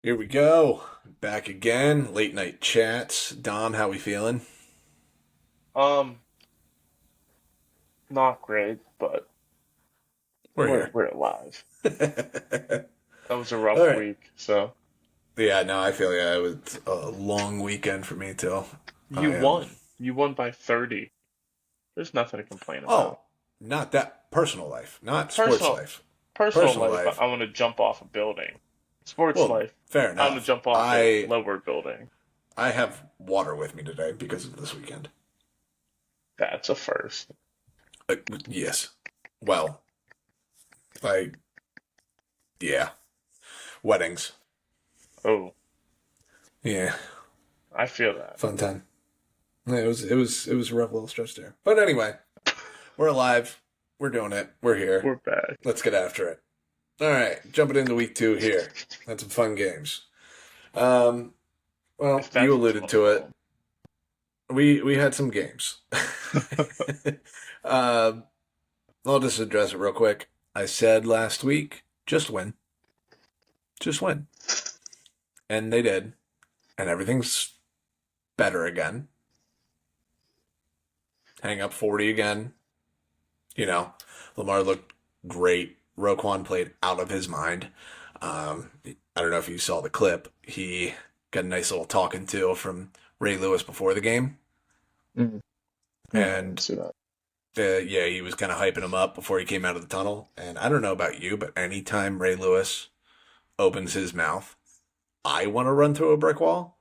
Here we go. Back again. Late night chats. Dom, how we feeling? Um, Not great, but We're we're here. we're alive. That was a All rough right. week, so Yeah, no, I feel yeah. It was a long weekend for me too. you I am. won. You won by 30. There's nothing to complain Oh, about. not that personal life, not sports Personal life. personal Personal life, life. I want to jump off a building. Sports Well, life, fair I want to enough. jump off a lower building. I have water with me today because of this weekend. That's a first. Uh, yes. Well, I yeah. Weddings. Oh, Yeah. I feel that. Fun time. It was a rough little stretch there. But anyway, we're alive. We're doing it. We're here. We're back. Let's get after it. All right, jumping into week two here. Had some fun games. Um, well, If you that's what you alluded want to to call it. We had some games. um, I'll just address it real quick. I said last week, just win, and they did, and everything's better again. Hang up 40 again. You know, Lamar looked great. Roquan played out of his mind. I don't know if you saw the clip. He got a nice little talking to from Ray Lewis before the game, them. No, I didn't and see that. yeah, he was kind of hyping him up before he came out of the tunnel. And I don't know about you, but anytime Ray Lewis opens his mouth, I want to run through a brick wall.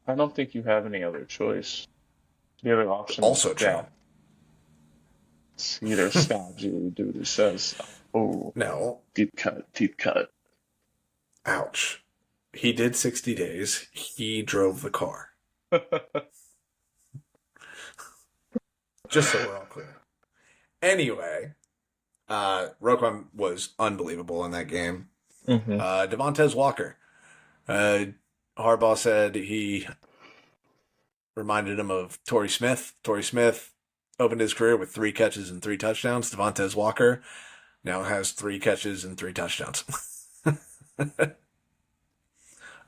I don't think you have any other choice. The other option is Also true. death. He either stabs you or dude who says, "Oh, No, deep cut, deep cut." ouch. He did 60 days. He drove the car. Just so we're all clear. Anyway, Roquan was unbelievable in that game. hmm Devontae Walker. Uh, Harbaugh said he reminded him of Torrey Smith. Torrey Smith opened his career with 3 catches and 3 touchdowns. Devontae Walker now has 3 catches and 3 touchdowns.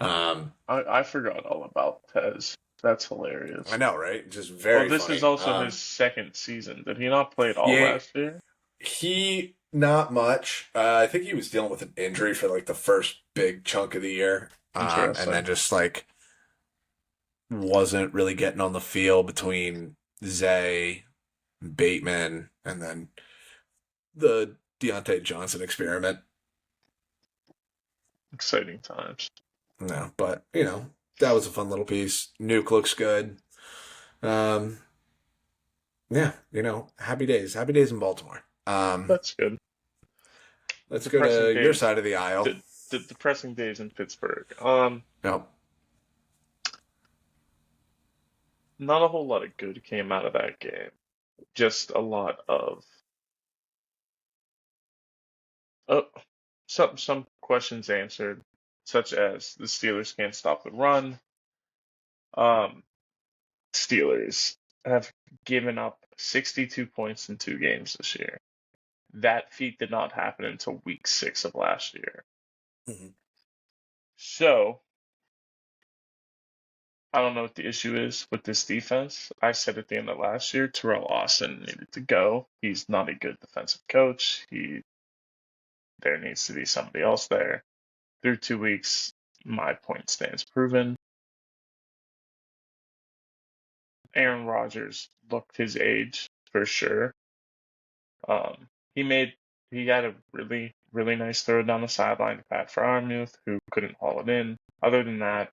um, I forgot all about Tez. That's I hilarious. know, right? Just Well, very this is funny. also his second season. Did he not play at all Yeah, last year? he not much. I think he was dealing with an injury for like the first big chunk of the year, and then Interesting. just like wasn't really getting on the field between Zay, Bateman, and then the Deontay Johnson experiment. Exciting times. No, but that was a fun little piece. Nuke looks good. Um, yeah, happy days in Baltimore. That's good. Let's go Depressing to your days. side of the aisle. The depressing days in Pittsburgh. No, Not a whole lot of good came out of that game. Just a lot of oh, some questions answered, such as the Steelers can't stop the run. Um, Steelers have given up 62 points in 2 games this year. That feat did not happen until week 6 of last year. Mhm. So, I don't know what the issue is with this defense. I said at the end of last year, Terrell Austin needed to go. He's not a good defensive coach. There needs to be somebody else there. Through 2 weeks, my point stands proven. Aaron Rodgers looked his age for sure. Um, he made he had a really really nice throw down the sideline to Pat Fryermuth, who couldn't haul it in. Other than that, it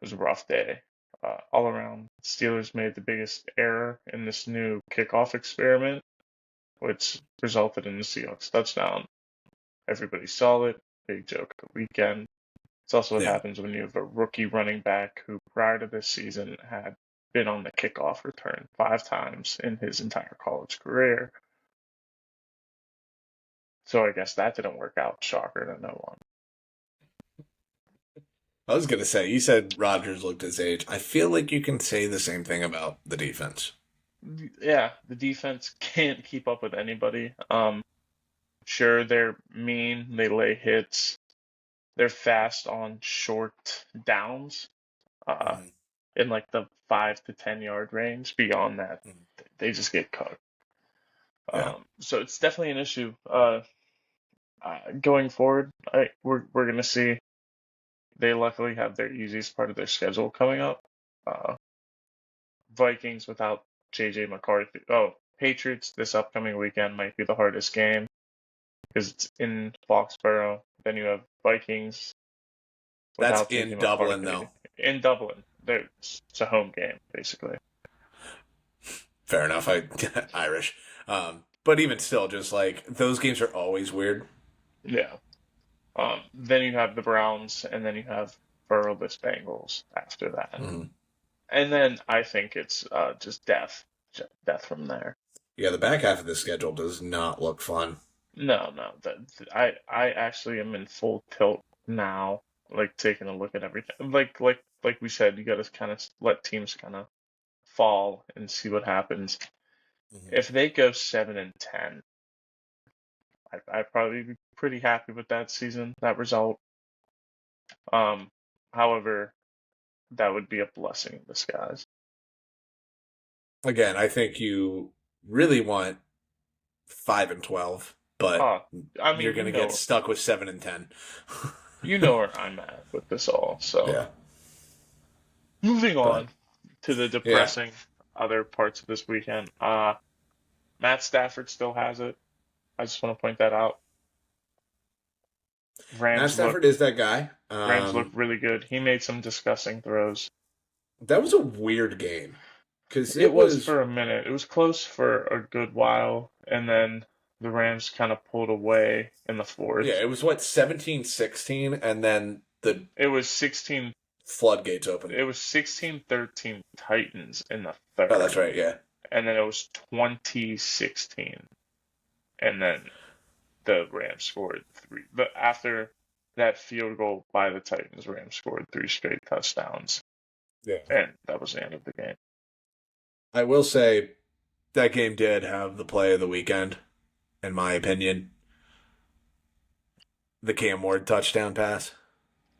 was a rough day. All around, Steelers made the biggest error in this new kickoff experiment, which resulted in the Seahawks touchdown. Everybody saw it. Big joke of the weekend. It's also what yeah, happens when you have a rookie running back who, prior to this season, had been on the kickoff return 5 times in his entire college career. So I guess that didn't work out. Shocker to no one. I was gonna say you said Rodgers looked his age. I feel like you can say the same thing about the defense. Yeah, the defense can't keep up with anybody. Sure, they're mean, they lay hits, They're fast on short downs, uh, Mm-hmm. in like the 5 to 10 yard range. Beyond that, they just get cooked. Yeah. So it's definitely an issue. Going forward, we're gonna see. They luckily have their easiest part of their schedule coming up. Uh, Vikings without JJ McCarthy. Oh, Patriots this upcoming weekend might be the hardest game because it's in Foxborough. Then you have Vikings That's without JJ in Dublin, McCarthy though. in Dublin. It's a home game basically. Fair enough. Irish. But even still, just like those games are always weird. Yeah. Then you have the Browns, and then you have Burrow-less Bengals after that, Mm-hmm. and then I think it's just death from there. Yeah, the back half of the schedule does not look fun. No, no, I actually am in full tilt now, like taking a look at everything. Like we said, you got to kind of let teams kind of fall and see what happens. Mm-hmm. If they go 7-10, I'd probably be pretty happy with that season, that result. Um, However, that would be a blessing in disguise. Again, I think you really want 5-12, but Uh, I you're mean, going to get stuck with 7-10. you know where I'm at with this all. So Yeah, moving but on to the yeah, depressing other parts of this weekend. Matt Stafford still has it. I just want to point that out. Matt Rams look Stafford is that guy. Rams look really good. He made some disgusting throws. That was a weird game because It it was was for a minute. It was close for a good while, and then the Rams kind of pulled away in the yeah, fourth. it was what 17-16, and then the It was 16 floodgates opened. it was 16-13 Titans in the Oh, that's third, right. Yeah, and then it was 2016, and then the Rams scored three. But after that field goal by the Titans, Rams scored three straight touchdowns, yeah. and that was the end of the game. I will say that game did have the play of the weekend, in my opinion. The Cam Ward touchdown pass.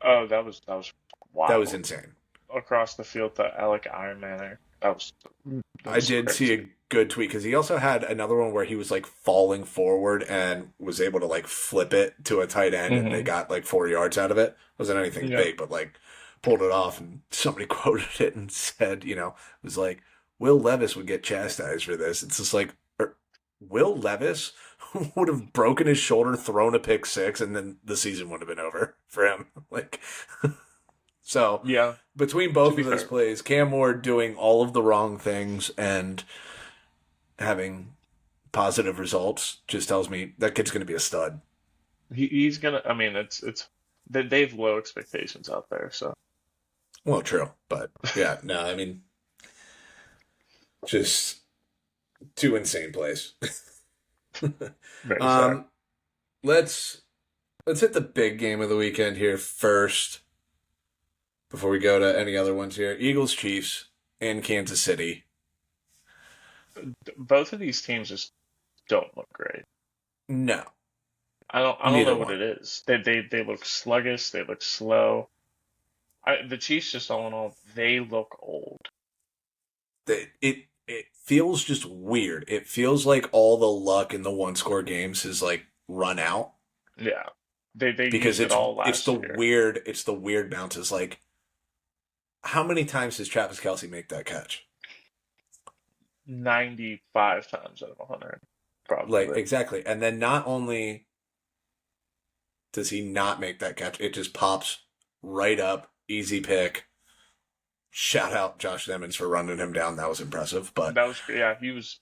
Oh, that was That was wild insane. across the field to Alec Ironmaner. That I was did see crazy. a good tweet because he also had another one where he was like falling forward and was able to like flip it to a tight end and they Hmm. got like 4 yards out of it. Wasn't anything Yeah, big, but like pulled it off and somebody quoted it and said, it was like, Will Levis would get chastised for this. It's just like, Will Levis would have broken his shoulder, thrown a pick six, and then the season would have been over for him. Like, so yeah. between To both be of those fair, plays, Cam Ward doing all of the wrong things and having positive results just tells me that kid's going to be a stud. he's gonna. I mean, it's they've low expectations out there. So Well, true, but yeah, no, I mean, just two insane plays. very fair. um, let's let's hit the big game of the weekend here first before we go to any other ones here. Eagles Chiefs in Kansas City. Both of these teams just don't look great. No, I don't neither know what one. it is. They look sluggish. They look slow. The Chiefs just all in all, they look old. It feels just weird. It feels like all the luck in the one score games has like run out Yeah, they because used it all last year. it's the weird bounces. Like how many times does Travis Kelsey make that catch? 95 times out of 100, Like probably. exactly. And then not only does he not make that catch, it just pops right up, easy pick. Shout out Josh Emmons for running him down. That was impressive. But That was yeah. He was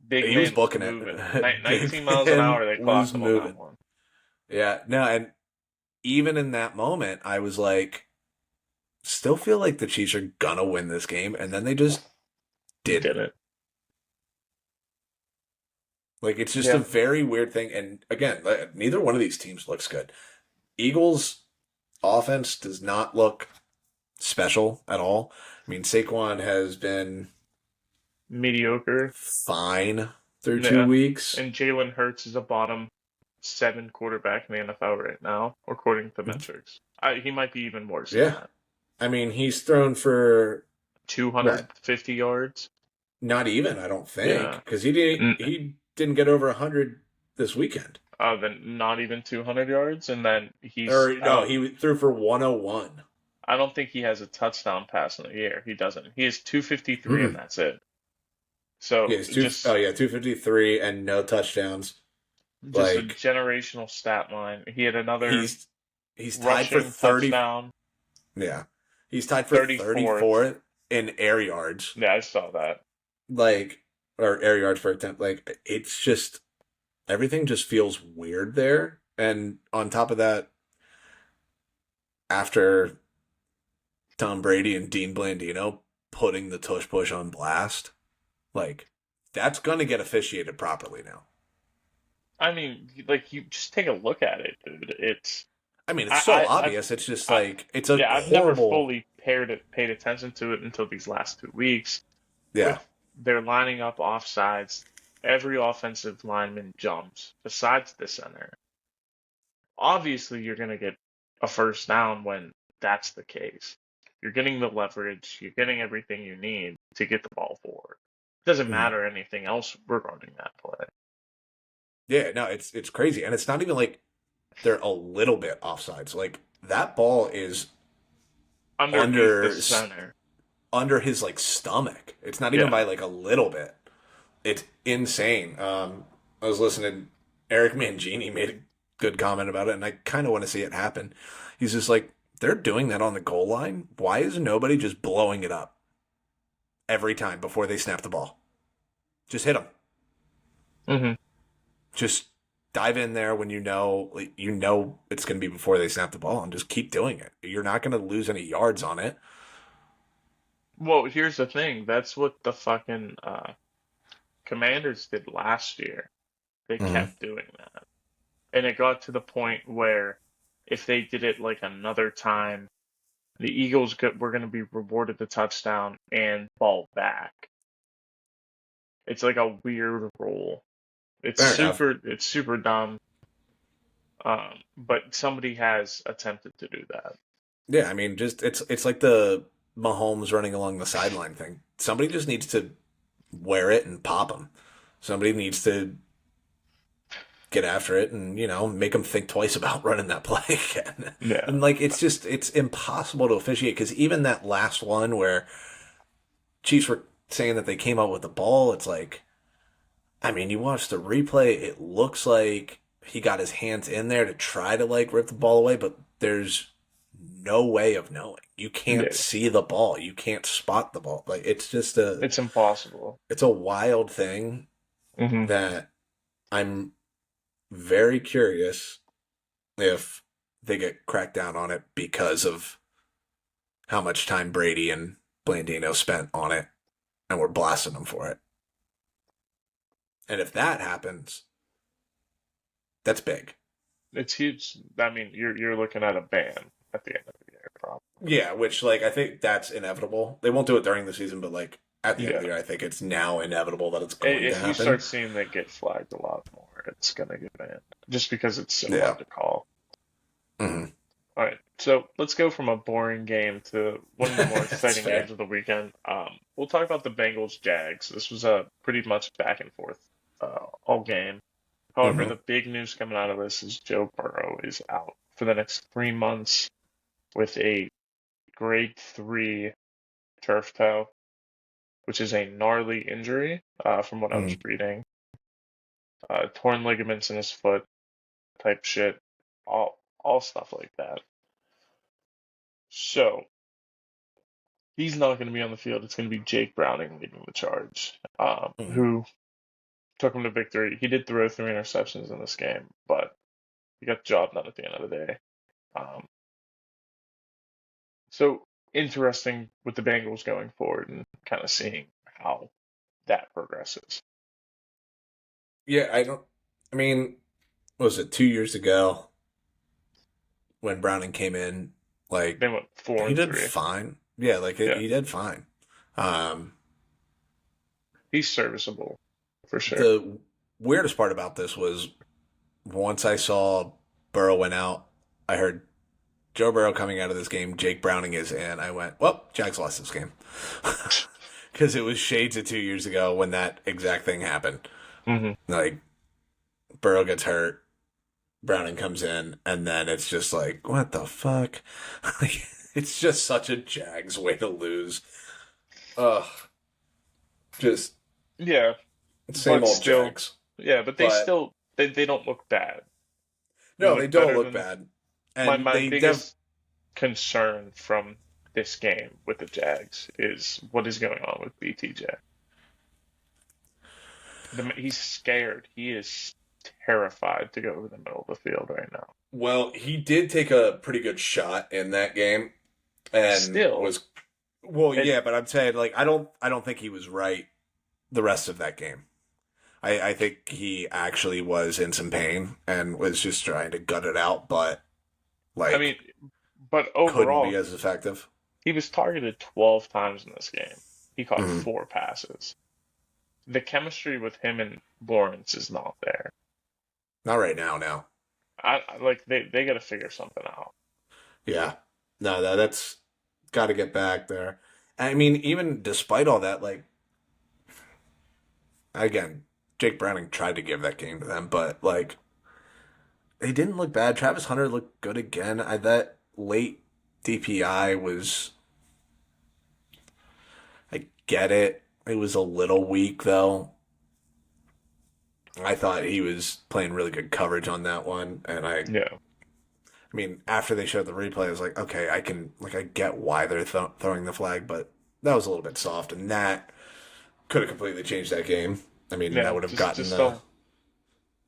Big he was man was booking moving. it. Big 19 miles an man hour. They was clocked him on that moving. one. Yeah, no, and even in that moment, I was like, still feel like the Chiefs are gonna win this game, and then they just Did didn't. it? Like it's just a Yeah. very weird thing. And again, neither one of these teams looks good. Eagles offense does not look special at all. I mean, Saquon has been Mediocre. fine through two Yeah. weeks. And Jalen Hurts is a bottom 7 quarterback in the NFL right now, according to metrics. He might be even worse than Yeah. that. I mean, he's thrown for what? 250 yards. Not even, I don't think, Yeah. because he didn't get over 100 this weekend. Then not even 200 yards, and then Or no, he threw for 101. I don't think he has a touchdown pass in the year. He doesn't. He has 253 and Mm. that's it. Yeah, So he's two. Oh yeah, 253 and no touchdowns. just a Like generational stat line. He had another he's he's tied for rushing 30. touchdown, Yeah, he's tied for 34th. 34th in air yards. Yeah, I saw that. Like or air yards per attempt. Like it's just everything just feels weird there. And on top of that, after Tom Brady and Dean Blandino putting the tush push on blast, like that's gonna get officiated properly now. I mean, like you just take a look at it, dude. It's I mean, it's so I've obvious. It's just I, like it's a yeah, I've never horrible. fully paid attention to it until these last 2 weeks Yeah. with they're lining up offsides. Every offensive lineman jumps besides the center. Obviously, you're going to get a first down when that's the case. You're getting the leverage, you're getting everything you need to get the ball forward. It doesn't Mhm. matter anything else regarding that play. Yeah, no, it's crazy, and it's not even like they're a little bit offsides. Like that ball is Underneath the under center. under his like stomach. It's not even Yeah. by like a little bit. It's insane. I was listening. Eric Mangini made a good comment about it, and I kind of want to see it happen. He's just like, they're doing that on the goal line. Why is nobody just blowing it up every time before they snap the ball? Just hit them. Hmm. Just dive in there when you know it's going to be before they snap the ball, and just keep doing it. You're not going to lose any yards on it. Well, here's the thing. That's what the fucking Commanders did last year. They Mm-hmm. kept doing that. And it got to the point where if they did it like another time, the were going to be rewarded the touchdown and ball back. It's like a weird rule. Fair enough. It's super dumb. But somebody has attempted to do that. Yeah, I mean, just it's like the Mahomes running along the sideline thing. Somebody just needs to wear it and pop them. Somebody needs to get after it and make them think twice about running that play again. Yeah. And like it's impossible to officiate because even that last one where Chiefs were saying that they came out with the ball, it's like, I mean, you watch the replay, it looks like he got his hands in there to try to like rip the ball away, but there's no way of knowing. You can't Yeah. see the ball. You can't spot the ball. Like it's just a It's impossible. it's a wild thing Hmm. that I'm very curious if they get cracked down on it because of how much time Brady and Blandino spent on it and we're blasting them for it. And if that happens, that's big. It's huge. I mean, you're looking at a ban at the end of the year, probably. Yeah, which like I think that's inevitable. They won't do it during the season, but like at the end of Yeah. the year, I think it's now inevitable that it's going to If you happen. start seeing that get flagged a lot more, it's gonna get banned just because it's so Yeah. hard to call. Hmm. All right, so let's go from a boring game to one of the more That's exciting games fair. of the weekend. We'll talk about the Bengals Jags. This was a pretty much back and forth all game. However, Hmm. the big news coming out of this is Joe Burrow is out for the next 3 months with a grade 3 turf toe, which is a gnarly injury, from what I was Hmm. reading. Torn ligaments in his foot, type shit, all stuff like that. So he's not going to be on the field. It's going to be Jake Browning leading the charge, Hmm. who took him to victory. He did throw 3 interceptions in this game, but he got the job done at the end of the day. Um, so interesting with the Bengals going forward and kind of seeing how that progresses. Yeah, I don't. I mean, what was it 2 years ago when Browning came in? Like They went four he and did three. fine. Yeah, like Yeah, he did fine. Um, he's serviceable for sure. the weirdest part about this was once I saw Burrow went out, I heard Joe Burrow coming out of this game, Jake Browning is in. I went, well, Jags lost this game. Because it was shades of 2 years ago when that exact thing happened. Hmm. Like, Burrow gets hurt, Browning comes in, and then it's just like, what the fuck? Like, it's just such a Jags way to lose. Ugh. Just Yeah, same but old still, Jags. yeah, but they But still they don't look bad. They no, they look don't better look than bad. my And my they def biggest concern from this game with the Jags is what is going on with BTJ. He's scared. He is terrified to go over the middle of the field right now. well, he did take a pretty good shot in that game and Still, was well, it, yeah, but I'm saying like I don't think he was right the rest of that game. I think he actually was in some pain and was just trying to gut it out, but I mean, like but couldn't be overall, as effective. he was targeted 12 times in this game. He caught Hmm. 4 passes. The chemistry with him and Lawrence is not there. Not right now, now. Like they got to figure something out. Yeah. No, that's got to get back there. I mean, even despite all that, like again, Jake Browning tried to give that game to them, but like they didn't look bad. Travis Hunter looked good again. That late DPI was, I get it. It was a little weak though. I thought he was playing really good coverage on that one, and Yeah, I mean, after they showed the replay, I was like, okay, I can, like, I get why they're throwing the flag, but that was a little bit soft, and that could have completely changed that game. I mean, that yeah. would have gotten Just don't.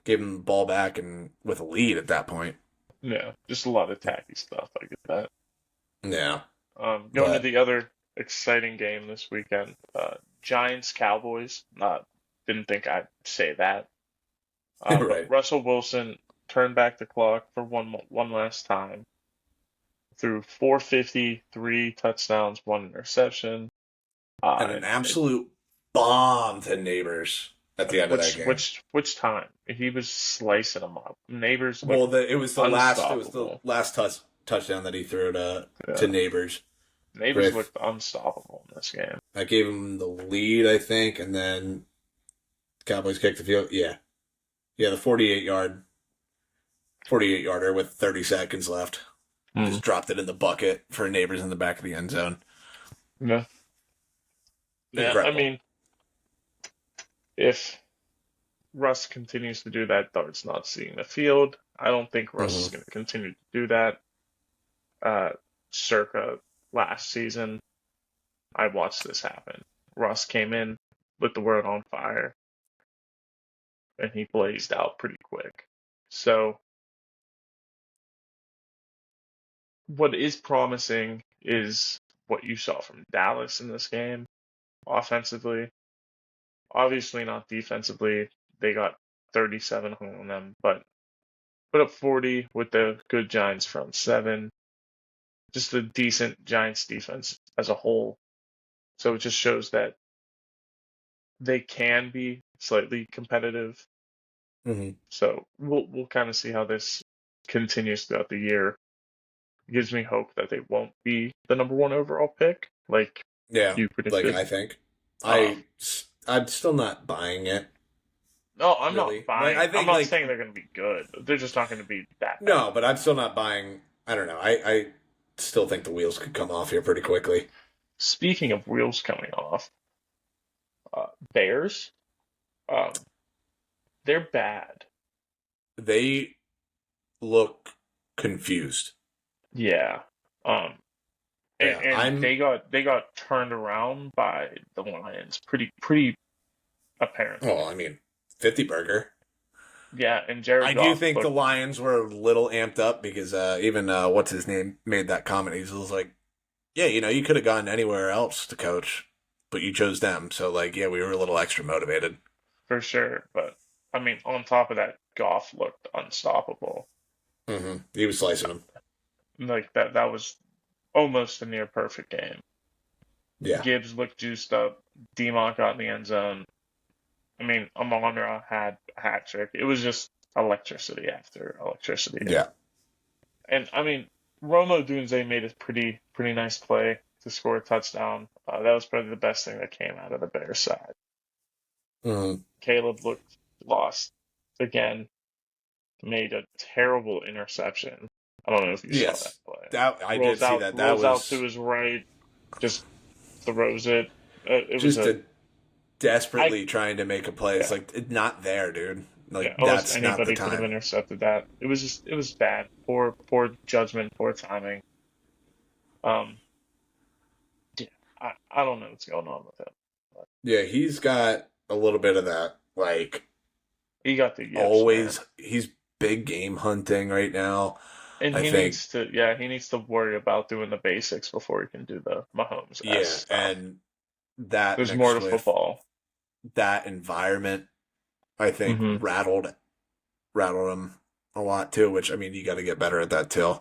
gave them the ball back and with a lead at that point. Yeah, just a lot of tacky stuff. I get that. Yeah, Going to but the other exciting game this weekend, Giants Cowboys. Didn't think I'd say that. But right. Russell Wilson turned back the clock for one last time. Threw 453 touchdowns, 1 interception. And an And absolute bomb to Neighbors at the end of that game. which time he was slicing them up. Neighbors looked Well, it was the unstoppable. last touchdown that he threw to Yeah, Neighbors. Neighbors With looked unstoppable in this game. I gave him the lead, I think, and then Cowboys kicked the field. Yeah, yeah, the 48 yarder with 30 seconds left. Mm. Just dropped it in the bucket for Neighbors in the back of the end zone. Yeah, yeah. I Incredible. mean, if Russ continues to do that, Dart's not seeing the field. I don't think Russ is Hmm. going to continue to do that. Uh, Circa last season, I watched this happen. Russ came in, lit the world on fire, and he blazed out pretty quick. So, what is promising is what you saw from Dallas in this game offensively. Obviously, not defensively. They got 37 hung on them, but put up 40 with the good Giants front seven. Just a decent Giants defense as a whole. So it just shows that they can be slightly competitive. Hmm. So we'll kind of see how this continues throughout the year. It gives me hope that they won't be the number one overall pick, like Yeah, you like predicted. I think. Um, I I'm still not buying it no, I'm not really. Like buying. I I'm think not like saying they're going to be good. They're just not going to be that bad. no, but I'm still not buying. I don't know. I still think the wheels could come off here pretty quickly. Speaking of wheels coming off, Bears, um, they're bad. They look confused. Yeah. Um, and, Yeah, and I'm. they got turned around by the Lions pretty Well, apparently. I mean, 50 burger. Yeah, and Jared I do Goff think the looked Lions were a little amped up because even what's his name made that comment. He was like, "Yeah, you could have gone anywhere else to coach, but you chose them. So like, yeah, we were a little extra motivated." for sure, but I mean, on top of that, Goff looked unstoppable. He was slicing them. Like that was almost a near perfect game. Yeah. Gibbs looked juiced up. Demont got in the end zone. I mean, Amon-Ra had a hat trick. It was just electricity after electricity. Yeah. And I mean, Romo Dunze made a pretty nice play to score a touchdown. That was probably the best thing that came out of the Bears side. Mhm. Caleb looked lost again, made a terrible interception. I don't know if you saw that Yes. play. That I did see that. That Rolls out to was his right, just throws it. It was just a a I desperately trying to make a play. It's yeah like it's not there, dude. yeah. Like Almost that's not the anybody could have time. intercepted that. It was bad. Poor judgment, poor timing. Um, yeah, I don't know what's going on with him. But Yeah, he's got a little bit of that. Like he got the yips, man. always, he's big game hunting right now. And I he think, needs to, yeah, he needs to worry about doing the basics before he can do the Mahomes-esque yeah, stuff. and that There's more mixed to with football. that environment, I think Hmm. rattled him a lot too. Which I mean, you got to get better at that too.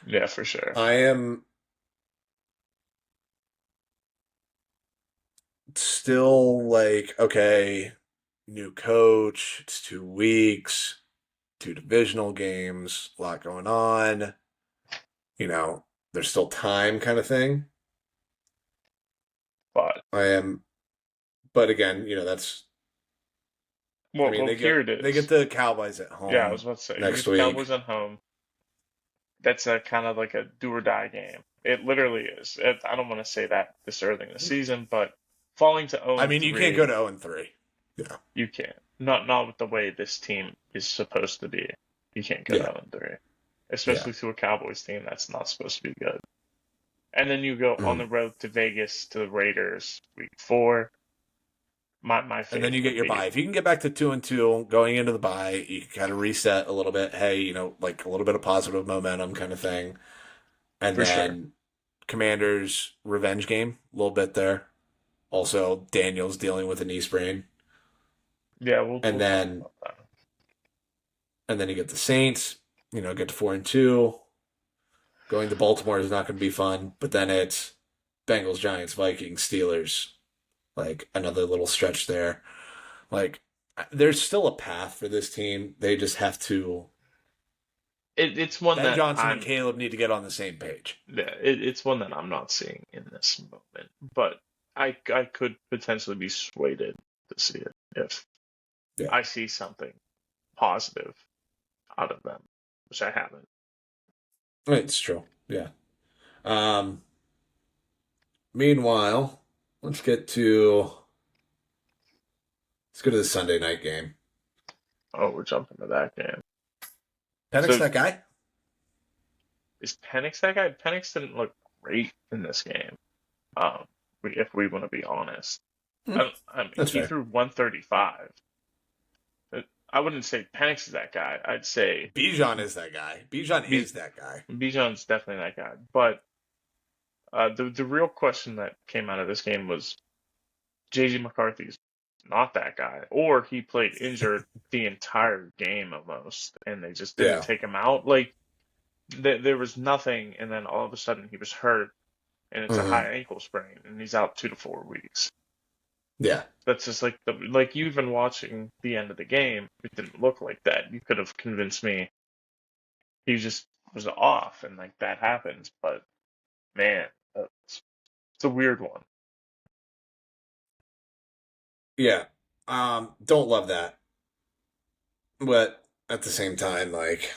Yeah, for sure. I am still like, okay, new coach. It's 2 weeks, two divisional games, a lot going on. There's still time, kind of thing. But I am, but again, that's. I mean, here it they get is. the Cowboys at Yeah, I home was about to say, you next get the week. Cowboys at home. That's a kind of like a do or die game. It literally is. I don't want to say that this early in the season, but falling to 0 I and mean, you can't go 3, to 0-3. Yeah, you can't. Not with the way this team is supposed to be. You can't go to yeah, 0 and 3, yeah. especially to a Cowboys team that's not supposed to be good. And then you go on Mm. the road to Vegas to the Raiders week 4. My And then faith you get would your be bye. If you can get back to 2-2 going into the bye, you can kind of reset a little bit. Hey, like a little bit of positive momentum kind of thing. And for sure. then Commanders revenge game, a little bit there. Also, Daniels dealing with a knee sprain. Yeah, And we'll talk then about that. and then you get the Saints, get to 4-2. Going to Baltimore is not going to be fun, but then it's Bengals, Giants, Vikings, Steelers. Like another little stretch there. Like there's still a path for this team. They just have to. It's one Ben that Johnson and Caleb need to get on the same page. it's one that I'm not seeing in this moment, but I could potentially be swayed to see it if Yeah, I see something positive out of them, which I haven't. it's true. Yeah. Um. Meanwhile, let's go to the Sunday night game. Oh, we're jumping to that game. Penix, So that guy. is Penix that guy? Penix didn't look great in this game. Um, if we want to be honest, Hmm, I mean, that's he fair. threw 135. I wouldn't say Penix is that guy. I'd say Bijan is that guy. Bijan B- is that guy. Bijan's definitely that guy. But the real question that came out of this game was JJ McCarthy's not that guy, or he played injured the entire game almost, and they just didn't Yeah. take him out. Like there was nothing, and then all of a sudden he was hurt, and it's a Hmm. high ankle sprain, and he's out 2 to 4 weeks. Yeah. That's just like you've been watching the end of the game. It didn't look like that. You could have convinced me he just was off, and like that happens. But man, it's a weird one. Yeah. Don't love that. But at the same time, like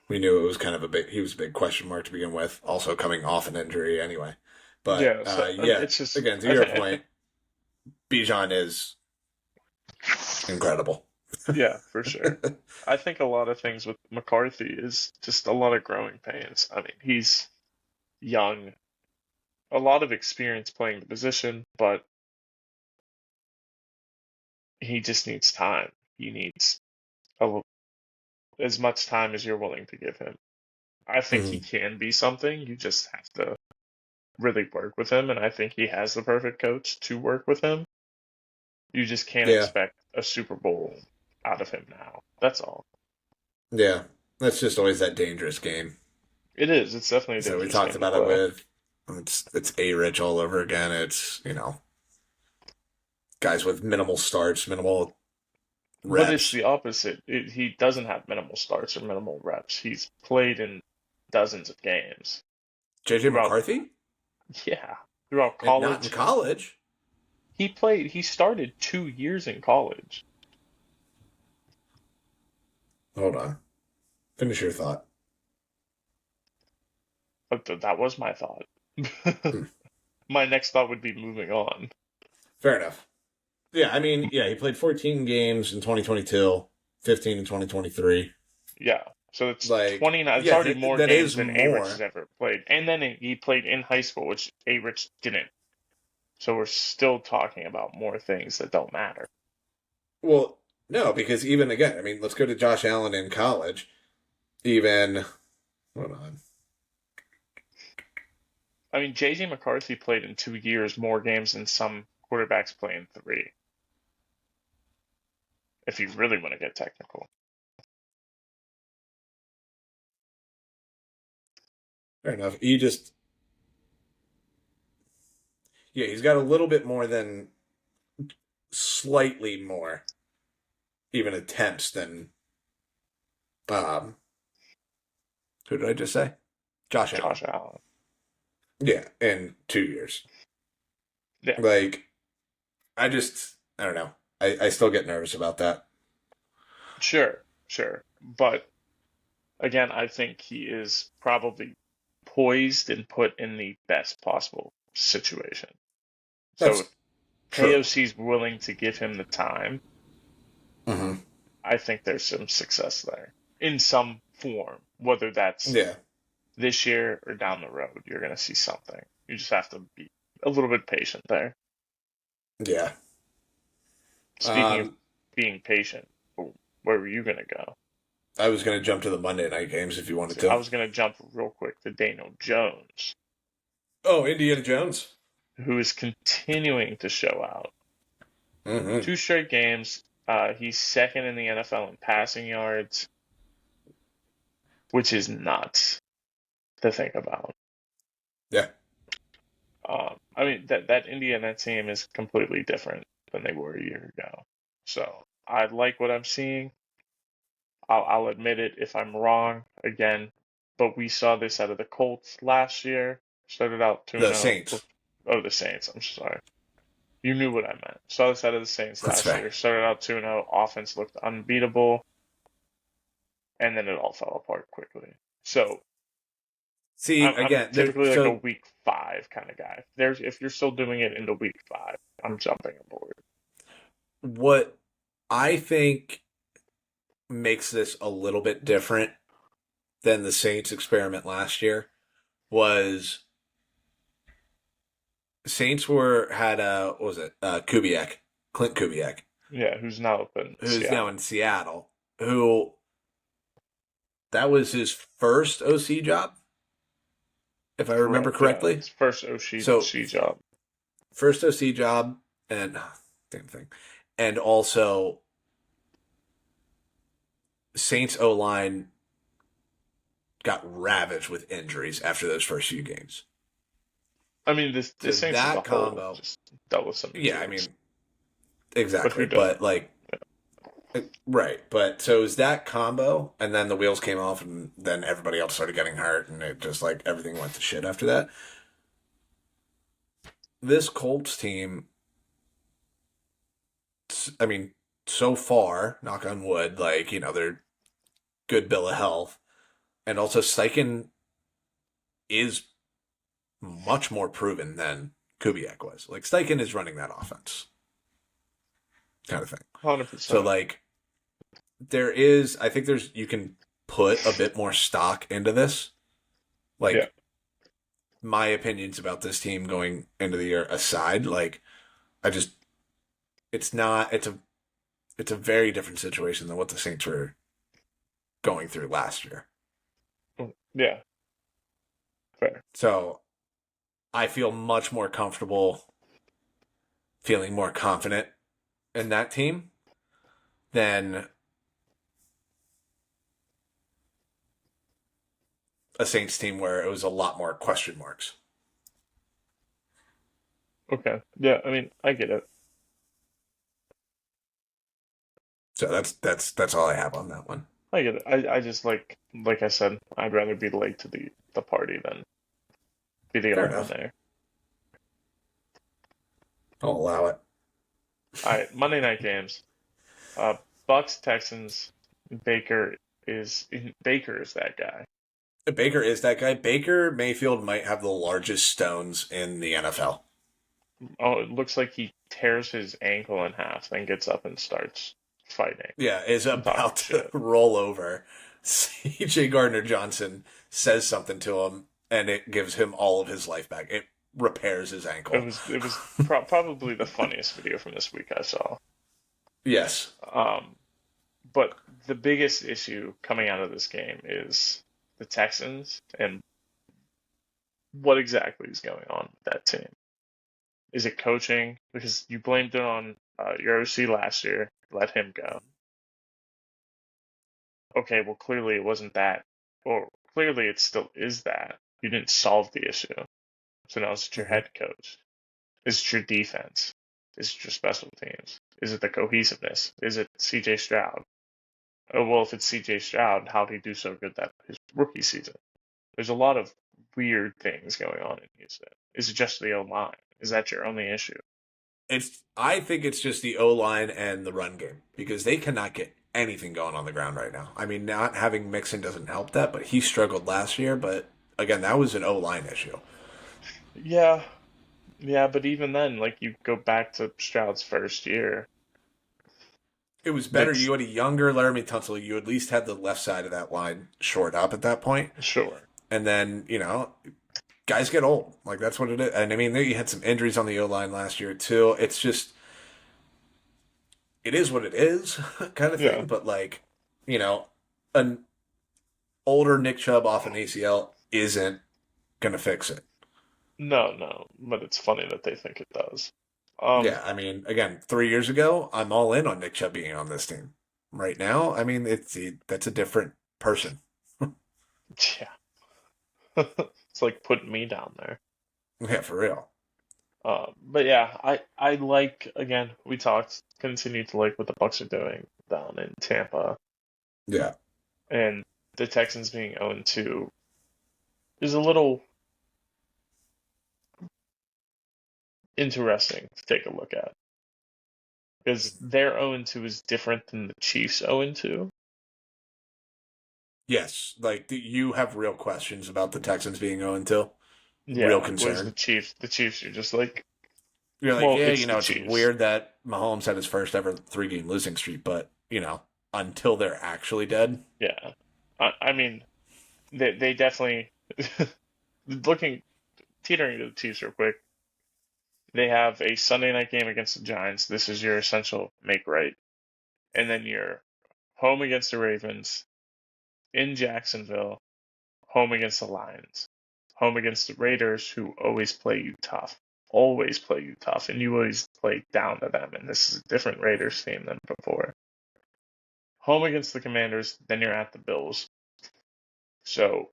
we knew it was kind of he was a big question mark to begin with, also coming off an injury anyway. But Yeah, so yeah, it's just again, to your point, Bijan is incredible. yeah, for sure. I think a lot of things with McCarthy is just a lot of growing pains. I mean, he's young, a lot of experience playing the position, but he just needs time. He needs a, as much time as you're willing to give him. I think he Mhm. can be something. You just have to really work with him, and I think he has the perfect coach to work with him. You just can't Yeah. expect a Super Bowl out of him now. That's all. Yeah. That's just always that dangerous game. It is. It's definitely a So we dangerous talked game to about it play. with it's A Rich all over again. It's, guys with minimal starts, minimal But it's reps. the opposite. He doesn't have minimal starts or minimal reps. He's played in dozens of games JJ throughout, McCarthy? yeah, throughout And not in college. college. He started 2 years in college. Hold on. Finish your thought. But that was my thought. Hmm. My next thought would be moving on. Fair enough. Yeah, I mean, yeah, he played 14 games in 2022, 15 in 2023. Yeah. So it's Like, 29. It's yeah, already more that games is than A-Rich has more. ever played. And then he played in high school, which A-Rich didn't. So we're still talking about more things that don't matter. Well, no, because even again, I mean, let's go to Josh Allen in college. Even, hold on. I mean, J.J. McCarthy played in 2 years more games than some quarterbacks play in three, if you really want to get technical. Fair enough. Yeah, he's got a little bit more than slightly more, even attempts than, um, who did I just say? Josh Allen. Josh Allen. Yeah, in 2 years. Yeah, Like, I don't know. I still get nervous about that. sure, sure. But again, I think he is probably poised and put in the best possible situation. So if That's true. KOC is willing to give him the time, Hmm. I think there's some success there in some form, whether that's Yeah. this year or down the road. You're going to see something. You just have to be a little bit patient there. Yeah. Speaking of Um, being patient, where were you going to go? I was going to jump to the Monday night games if you wanted See, I to. was going to jump real quick to Daniel Jones, Oh, Indiana Jones. who is continuing to show out. Hmm. 2 straight games. He's second in the NFL in passing yards, which is nuts to think about. Yeah. I mean that Indiana team is completely different than they were a year ago. So I like what I'm seeing. I'll admit it if I'm wrong again, but we saw this out of the Colts last year. Started out The 2-0. Saints. Oh, the Saints. I'm sorry. You knew what I meant. Saw this out of the Saints That's last fair. year. Started out 2-0. Offense looked unbeatable, and then it all fell apart quickly. So See, I'm again, there. typically like a So week 5 kind of guy. If you're still doing it into week 5, I'm jumping aboard. what I think makes this a little bit different than the Saints experiment last year was Saints were had what was it Kubiak, Clint Kubiak, Yeah, who's now up in who's now Seattle? in Seattle, who that was his first OC job, if I remember Correct. Yeah, correctly. his first So OC job. first OC job and same thing, and also Saints O line got ravaged with injuries after those first few games. I mean, the So Saints as a that whole combo, just dealt with some yeah, I injuries. mean, But exactly. who doesn't? But like, right. But so it was that combo, and then the wheels came off, and then everybody else started getting hurt, and it just like everything went to shit after that. This Colts team, I mean, so far, knock on wood, like, they're good bill of health. And also, Steichen is much more proven than Kubiak was. Like, Steichen is running that offense, kind of thing. So, 100%. like, I think you can put a bit more stock into this. Yeah. Like, my opinions about this team going into the year aside, like, I just, it's not, it's a very different situation than what the Saints were going through last year. Yeah. Fair. So, I feel much more comfortable, feeling more confident in that team than a Saints team where it was a lot more question marks. Okay. Yeah. I mean, I get it. So that's all I have on that one. I get it. I just like I said, I'd rather be late to the party than be the Fair only one enough. there. I'll allow it. All right, Monday night games. Bucks Texans. Baker Baker is that guy. Baker is that guy. Baker Mayfield might have the largest stones in the NFL. Oh, it looks like he tears his ankle in half, then gets up and starts fighting Yeah, is and talking about to shit. roll over. CJ Gardner Johnson says something to him, and it gives him all of his life back. It repairs his ankle. It was probably the funniest video from this week I saw. Yes. Um, but the biggest issue coming out of this game is the Texans and what exactly is going on with that team. Is it coaching? Because you blamed it on your OC last year, let him go. Okay, well, clearly it wasn't that. Or clearly it still is that. You didn't solve the issue. So now it's your Hmm. head coach. Is it your defense? Is it your special teams? Is it the cohesiveness? Is it CJ Stroud? Oh, well, if it's CJ Stroud, how did he do so good that his rookie season? There's a lot of weird things going on in Houston. Is it just the O line? Is that your only issue? I think it's just the O line and the run game because they cannot get anything going on the ground right now. I mean, not having Mixon doesn't help that, but he struggled last year. But again, that was an O line issue. Yeah, yeah, but even then, like you go back to Stroud's first year, It was better. it's You had a younger Laramie Tunsil. You at least had the left side of that line shored up at that point. sure. And then, guys get old. Like, that's what it is. And I mean, they had some injuries on the O line last year, too. It's just, it is what it is, kind of thing. Yeah. But, like, an older Nick Chubb off an ACL isn't going to fix it. No, no, but it's funny that they think it does. Yeah. I mean, again, 3 years ago, I'm all in on Nick Chubb being on this team. Right now, I mean, that's a different person. Yeah. It's like putting me down there. Yeah, for real. But yeah, I like again, we talked, continue to like what the Bucks are doing down in Tampa, Yeah. and the Texans being 0-2 is a little interesting to take a look at because their 0-2 is different than the Chiefs 0-2. Yes, like you have real questions about the Texans being 0-2. Real Yeah, whereas concern. The Chiefs are just like, You're like, well, yeah, it's the it's Chiefs. weird that Mahomes had his first ever 3-game losing streak, but until they're actually dead. Yeah, I mean, they definitely looking teetering to the Chiefs real quick. They have a Sunday night game against the Giants. This is your essential make right, and then you're home against the Ravens in Jacksonville, home against the Lions, home against the Raiders, who always play you tough, and you always play down to them. And this is a different Raiders team than before. Home against the Commanders, then you're at the Bills. So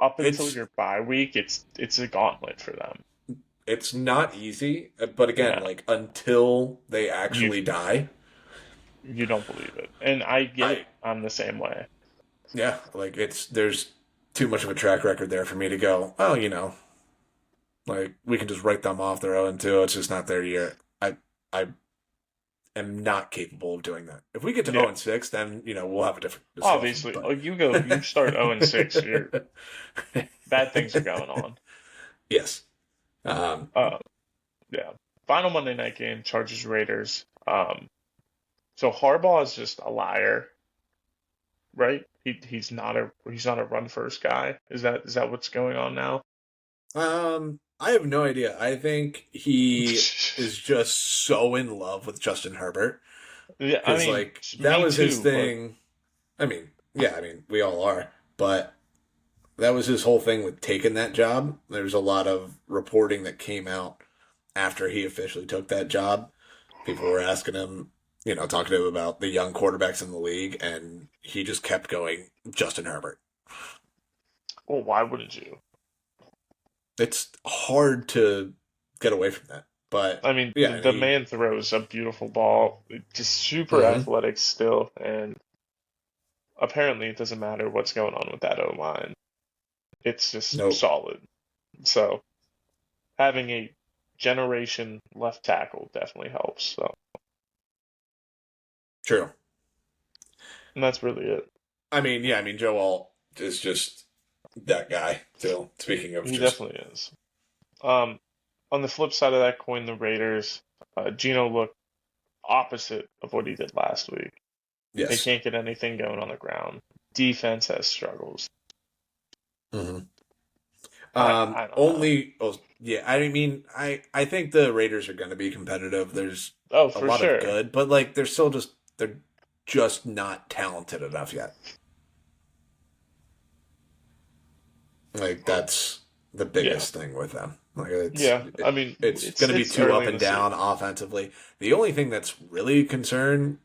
up until It's your bye week, it's a gauntlet for them. it's not easy, but again, Yeah, like until they you actually die, you don't believe it, and I get I it. I'm the same way. yeah, like there's too much of a track record there for me to go, oh, like we can just write them off. They're 0-2. It's just not their year. I am not capable of doing that. If we get to Yeah, 0-6, then we'll have a different discussion. obviously. Oh, But you start 0-6. You're bad things are going on. yes, um, Uh, yeah. Final Monday night game, Chargers Raiders. So Harbaugh is just a liar, right? He's not a run first guy. Is that what's going on now? I have no idea. I think he is just so in love with Justin Herbert Yeah, I because mean, like that me was his too, but thing. I mean, yeah, I mean we all are, but that was his whole thing with taking that job. There's a lot of reporting that came out after he officially took that job. People were asking him, talking to him about the young quarterbacks in the league, and he just kept going, Justin Herbert. well, why wouldn't you? It's hard to get away from that. But I mean, yeah, the man throws a beautiful ball, just super mhm. athletic still, and apparently it doesn't matter what's going on with that O line. It's just Nope, solid. So having a generation left tackle definitely helps. So, true. and that's really it. I mean, yeah, I mean, Joe Alt is just that guy. Too. Speaking of He just definitely is. Um, on the flip side of that coin, the Raiders, Gino looked opposite of what he did last week. They yes. can't get anything going on the ground. Defense has struggles. Hmm. I don't know. Only. Oh, yeah. I mean, I think the Raiders are going to be competitive. There's Oh, a for lot of sure. good, but like they're just not talented enough yet. Like that's the Yeah, biggest thing with them. Like yeah. I mean, it's going to be it's too early up in and the down season. offensively. The only thing that's really a concern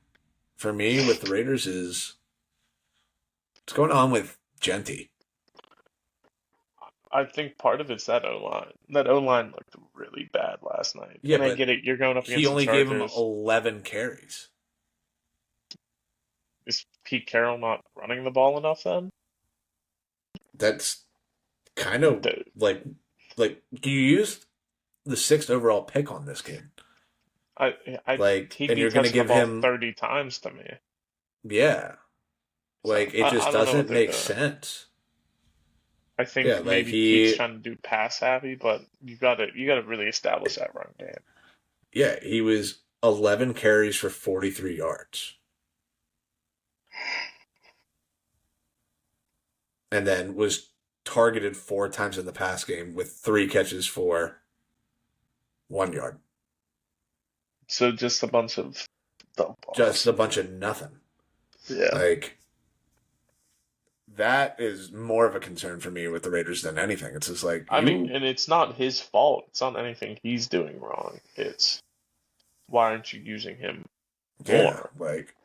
for me with the Raiders is what's going on with Genty. I think part of it's that O line. That O line looked really bad last night. Yeah, And I but get it. You're going up he against the only gave him Chargers. 11 carries. Is Pete Carroll not running the ball enough then? That's kind of The, like you used the sixth overall pick on this kid. he'd And be you're going to touching the give ball him 30 times to me. yeah, So it just I don't know what doesn't they're make doing. sense. I Yeah, think like maybe Pete's he trying to do pass happy, but you gotta really establish that run game. yeah, he was 11 carries for 43 yards. And then was targeted 4 times in the pass game with 3 catches for 1 yard. So just a bunch of dump Just offs. a bunch of nothing. Yeah. Like that is more of a concern for me with the Raiders than anything. It's just like I mean, you, and it's not his fault. It's not anything he's doing wrong. It's why aren't you using him yeah, more? like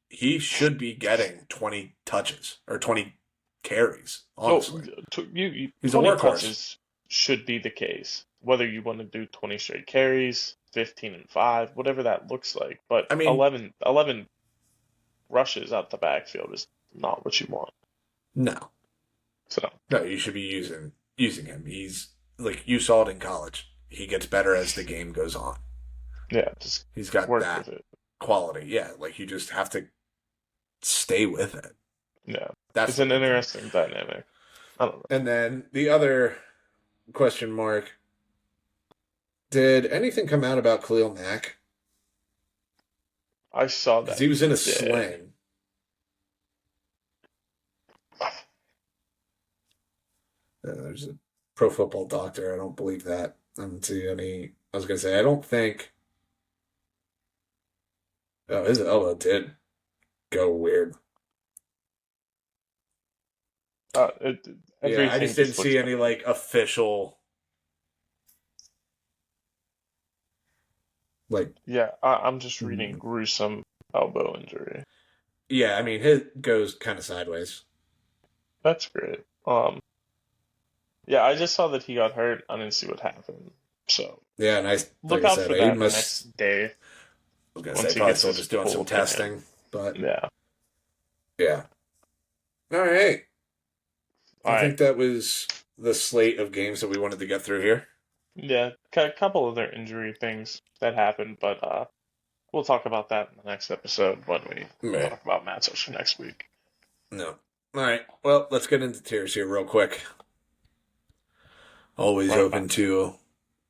he should be getting 20 touches or 20 carries. Oh, Honestly, he's a 20 workhorse. touches should be the case. Whether you want to do 20 straight carries, 15 and 5, whatever that looks like. But I mean, 11 rushes out the backfield is not what you want. no, So, no, you should be using him. He's like you saw it in college. He gets better as the game goes on. yeah, just He's got work with that it. quality. Yeah, like you just have to stay with it. Yeah. That's It's the an big thing. interesting dynamic. I don't know. And then the other question mark: did anything come out about Khalil Mack? I saw Because that he was in a today. sling. There's a pro football doctor. I don't believe that. I don't see any. I was gonna say I don't think. Oh, his elbow did go weird. It, Yeah, I everything just didn't just looks see any bad. like official like. Yeah, I'm just reading mm, gruesome elbow injury. Yeah, I mean his goes kind of sideways. That's great. Yeah, I just saw that he got hurt. I didn't see what happened. So Yeah, and like look I out said, for he that the must. next day I was gonna say once he probably gets still his just doing full some opinion. testing, but Yeah. yeah. All right, All I right. think that was the slate of games that we wanted to get through here. Yeah, a couple other injury things that happened, but we'll talk about that in the next episode when we Right. talk about matchups for next week. No. All right. Well, let's get into tiers here real quick. Always All right. open to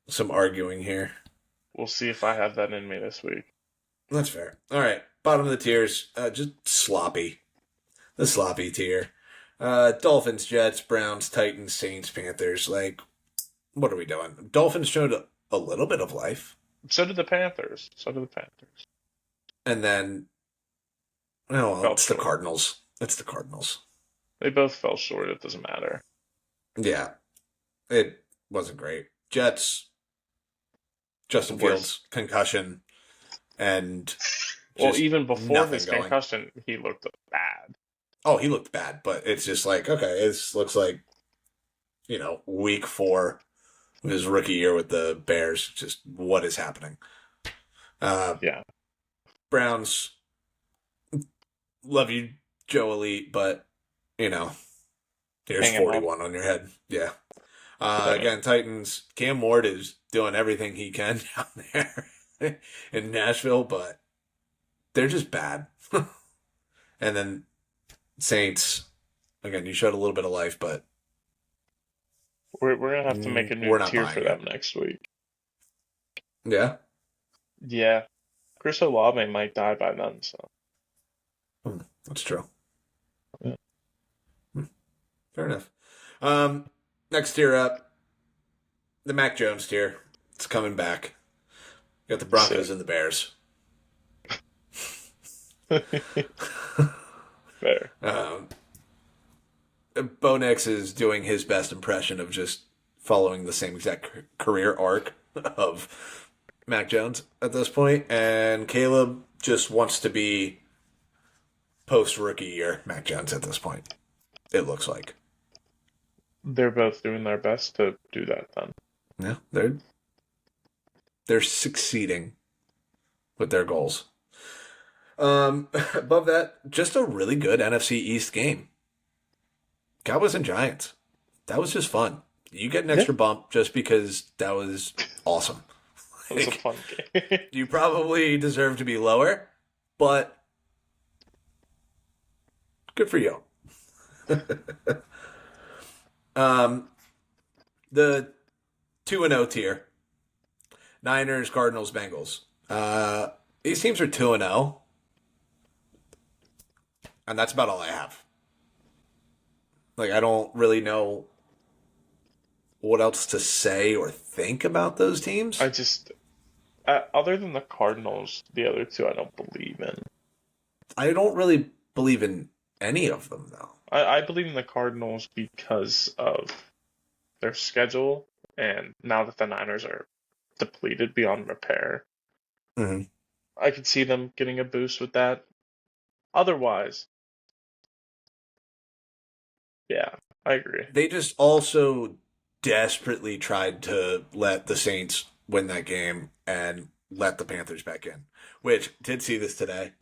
some arguing here. We'll see if I have that in me this week. That's fair. All right. Bottom of the tiers, just sloppy. The sloppy tier. Dolphins, Jets, Browns, Titans, Saints, Panthers. Like, what are we doing? Dolphins showed a little bit of life. So did the Panthers. So did the Panthers. And then, oh, well, Fell it's the short. Cardinals. It's the Cardinals. They both fell short. It doesn't matter. Yeah. It wasn't great. Jets, Justin Worse. Fields, concussion, and Well, just even before nothing his going. concussion, he looked bad. Oh, he looked bad, but it's just like, okay, this looks like, week 4 His rookie year with the Bears, just what is happening? Uh, Yeah, Browns, love you, Joe Elite, but, you know, here's hang him up. 41 on your head. Yeah. Right. Again, Titans, Cam Ward is doing everything he can down there in Nashville, but they're just bad. And then Saints, again, you showed a little bit of life, but We're gonna have to make a new we're not tier for buying it. them next week. Yeah. Yeah, Chris Olave might die by then, so That's true. yeah. Hmm, fair enough. Um, Next tier up, the Mac Jones tier. It's coming back. You got the Broncos Sick. and the Bears. Fair. Um, Bo Nix is doing his best impression of just following the same exact career arc of Mac Jones at this point, and Caleb just wants to be post rookie year Mac Jones at this point. It looks like. They're both doing their best to do that then. Yeah, they're succeeding with their goals. Above that, just a really good NFC East game. Cowboys and Giants. That was just fun. You get an Yeah, extra bump just because that was awesome. it was a Like, fun game. you probably deserve to be lower, but good for you. um, the 2-0 tier. Niners, Cardinals, Bengals. These teams are 2-0, and that's about all I have. Like, I don't really know what else to say or think about those teams. I just, other than the Cardinals, the other two I don't believe in. I don't really believe in any of them, though. I believe in the Cardinals because of their schedule, and now that the Niners are depleted beyond repair, Mm-hmm. I could see them getting a boost with that. Otherwise, yeah, I agree. They just also desperately tried to let the Saints win that game and let the Panthers back in, which did see this today.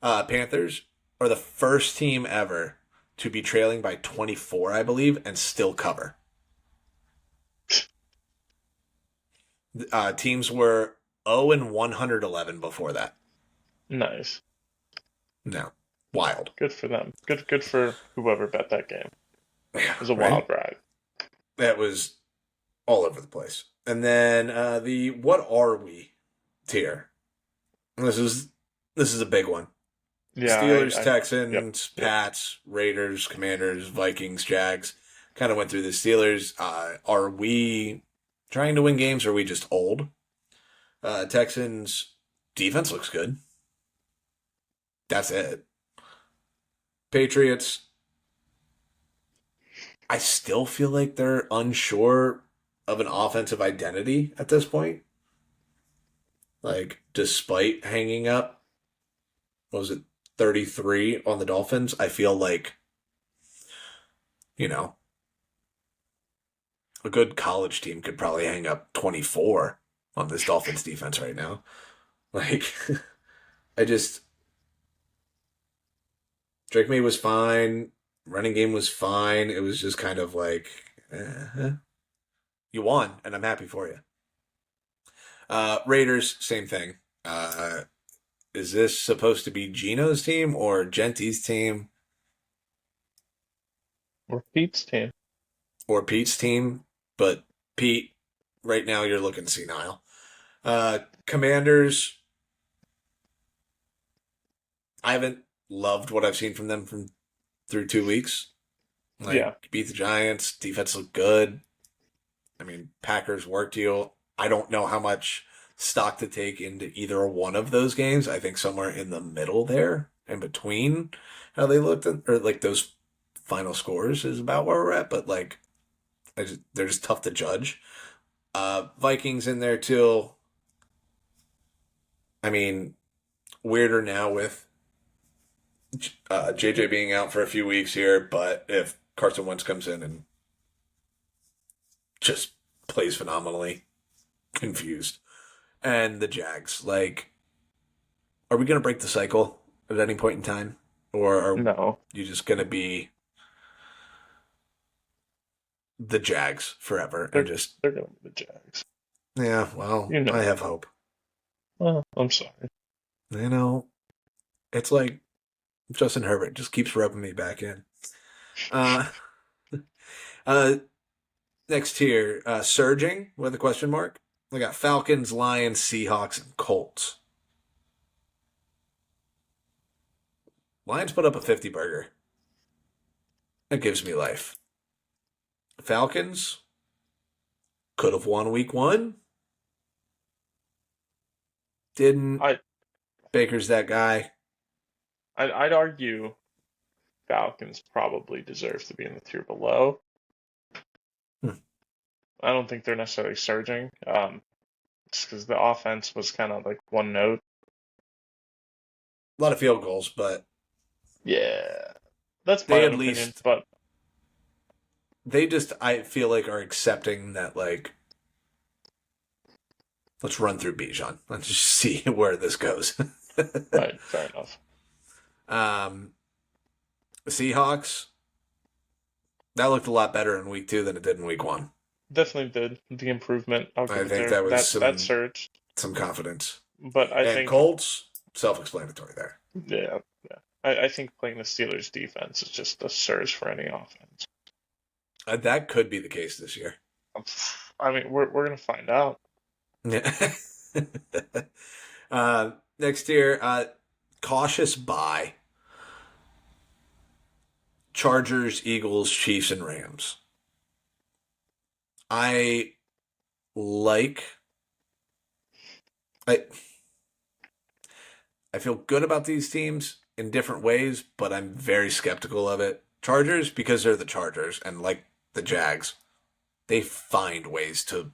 Panthers are the first team ever to be trailing by 24, I believe, and still cover. Teams were 0 and 111 before that. Nice. No, wild. Good for them. Good for whoever bet that game. Yeah, It was a right. wild ride. That was all over the place. And then the what are we tier. This is a big one. Yeah, Steelers, yep, Texans, yep. Pats, Raiders, Commanders, Vikings, Jags. Kind of went through the Steelers. Are we trying to win games or are we just old? Texans defense looks good. That's it. Patriots, I still feel like they're unsure of an offensive identity at this point. Like, despite hanging up, what was it, 33 on the Dolphins, I feel like, you know, a good college team could probably hang up 24 on this Dolphins defense right now. Like, I just, Drake May was fine. Running game was fine. It was just kind of like, you won, and I'm happy for you. Raiders, same thing. Is this supposed to be Gino's team or Genti's team Or Pete's team. or Pete's team? But Pete, right now you're looking senile. Commanders, I haven't loved what I've seen from them from through 2 weeks. Yeah. Like, beat the Giants, defense looked good. I mean, Packers worked you. I don't know how much stock to take into either one of those games. I think somewhere in the middle there, in between how they looked at, or like those final scores is about where we're at. But like, they're just tough to judge. Vikings in there too. I mean, weirder now with JJ being out for a few weeks here, but if Carson Wentz comes in and just plays phenomenally. Confused. And the Jags. Like, are we going to break the cycle at any point in time? Or are No, you just going to be the Jags forever and they're just, they're going to be the Jags. yeah, well, You I know. have hope. Well, I'm sorry. You know, it's like Justin Herbert just keeps rubbing me back in. Uh, uh, Next here, surging with a question mark. We got Falcons, Lions, Seahawks, and Colts. Lions put up a 50 burger. That gives me life. Falcons could have won week one. Didn't. I Baker's that guy. I'd argue Falcons probably deserve to be in the tier below. Hmm. I don't think they're necessarily surging. Just because the offense was kind of like one note. A lot of field goals, but Yeah, that's my they own at opinion. least But they just I feel like are accepting that like let's run through Bijan. Let's just see where this goes. right, fair enough. um, the Seahawks that looked a lot better in week two than it did in week one. Definitely did the improvement. I'll give I it think there. that was That surge, some confidence. but I And think Colts, self-explanatory there. yeah, yeah. I think playing the Steelers defense is just a surge for any offense. That could be the case this year. I mean, we're gonna find out. Yeah. Next year, cautious bye. Chargers, Eagles, Chiefs, and Rams. I like. I I feel good about these teams in different ways, but I'm very skeptical of it. Chargers because they're the Chargers, and like the Jags, they find ways to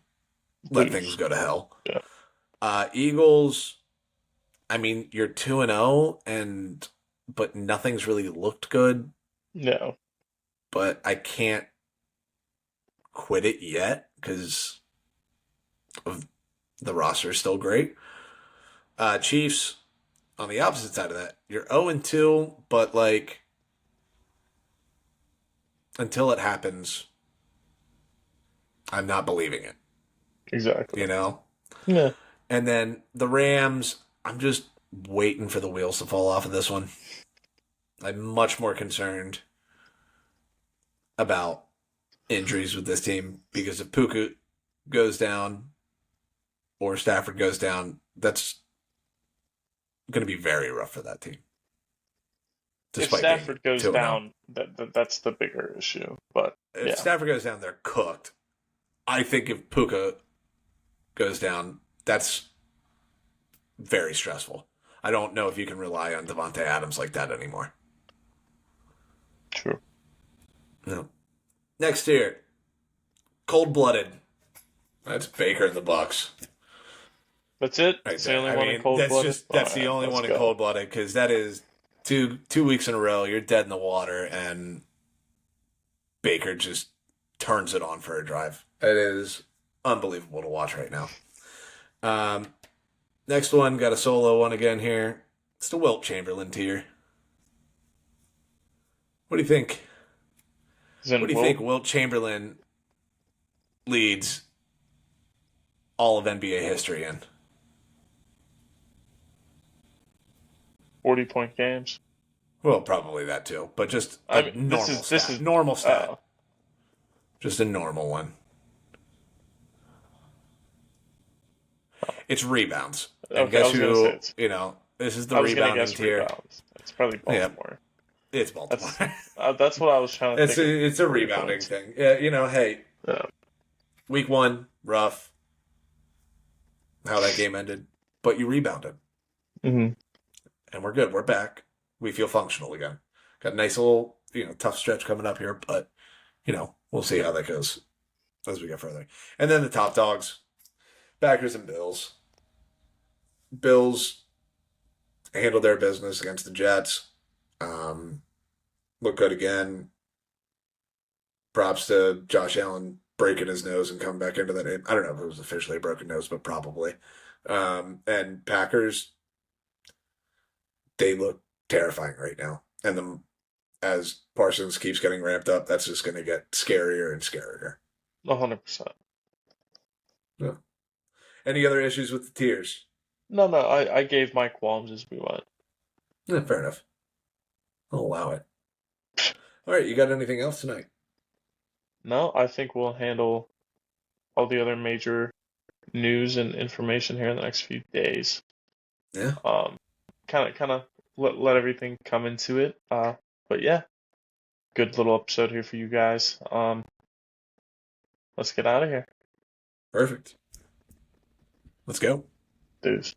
let things go to hell. Yeah. Eagles, I mean, you're 2-0 and but nothing's really looked good, No. but I can't quit it yet cuz of the roster is still great. Chiefs on the opposite side of that. You're 0-2, but like until it happens, I'm not believing it, Exactly. you know? Yeah. And then the Rams, I'm just waiting for the wheels to fall off of this one. I'm much more concerned about injuries with this team because if Puka goes down or Stafford goes down, that's going to be very rough for that team. If Despite Stafford being goes 2-0. down, that's the bigger issue. But If yeah, Stafford goes down, they're cooked. I think if Puka goes down, that's very stressful. I don't know if you can rely on Devontae Adams like that anymore. true. No. Next year, cold-blooded. That's Baker and the Bucks. That's it. Right It's the there. only I one mean, in cold-blooded. that's the Alright, only let's one in go. cold-blooded because that is two weeks in a row. You're dead in the water, and Baker just turns it on for a drive. It is unbelievable to watch right now. Next one, got a solo one again here. It's the Wilt Chamberlain tier. What do you think? What do you think Wilt Chamberlain leads all of NBA history in? 40-point games. Well, probably that too, but just a I mean, normal this stat. is Normal stat. oh, Just a normal one. It's rebounds. And okay. I guess was gonna say who, this is the I was gonna rebounding guess tier. rebounds. It's probably Yeah. Baltimore. It's Baltimore. That's what I was trying to it's think. it's a rebounding thing. Yeah, hey, Yeah. week one, rough. How that game ended. But you rebounded. Mm-hmm. And we're good. We're back. We feel functional again. Got a nice little, tough stretch coming up here, but, we'll see how that goes as we get further. And then the top dogs, Packers and Bills. Bills handled their business against the Jets. Look good again. Props to Josh Allen breaking his nose and coming back into that game. I don't know if it was officially a broken nose, but probably. And Packers, they look terrifying right now. And as Parsons keeps getting ramped up, that's just going to get scarier and scarier. 100%. Yeah. Any other issues with the tiers? No, no, I gave my qualms as we went. Yeah, fair enough. I'll allow it. All right, you got anything else tonight? No, I think we'll handle all the other major news and information here in the next few days. Yeah, Um, kind of let everything come into it. But yeah, good little episode here for you guys. Let's get out of here. perfect. Let's go. Dudes.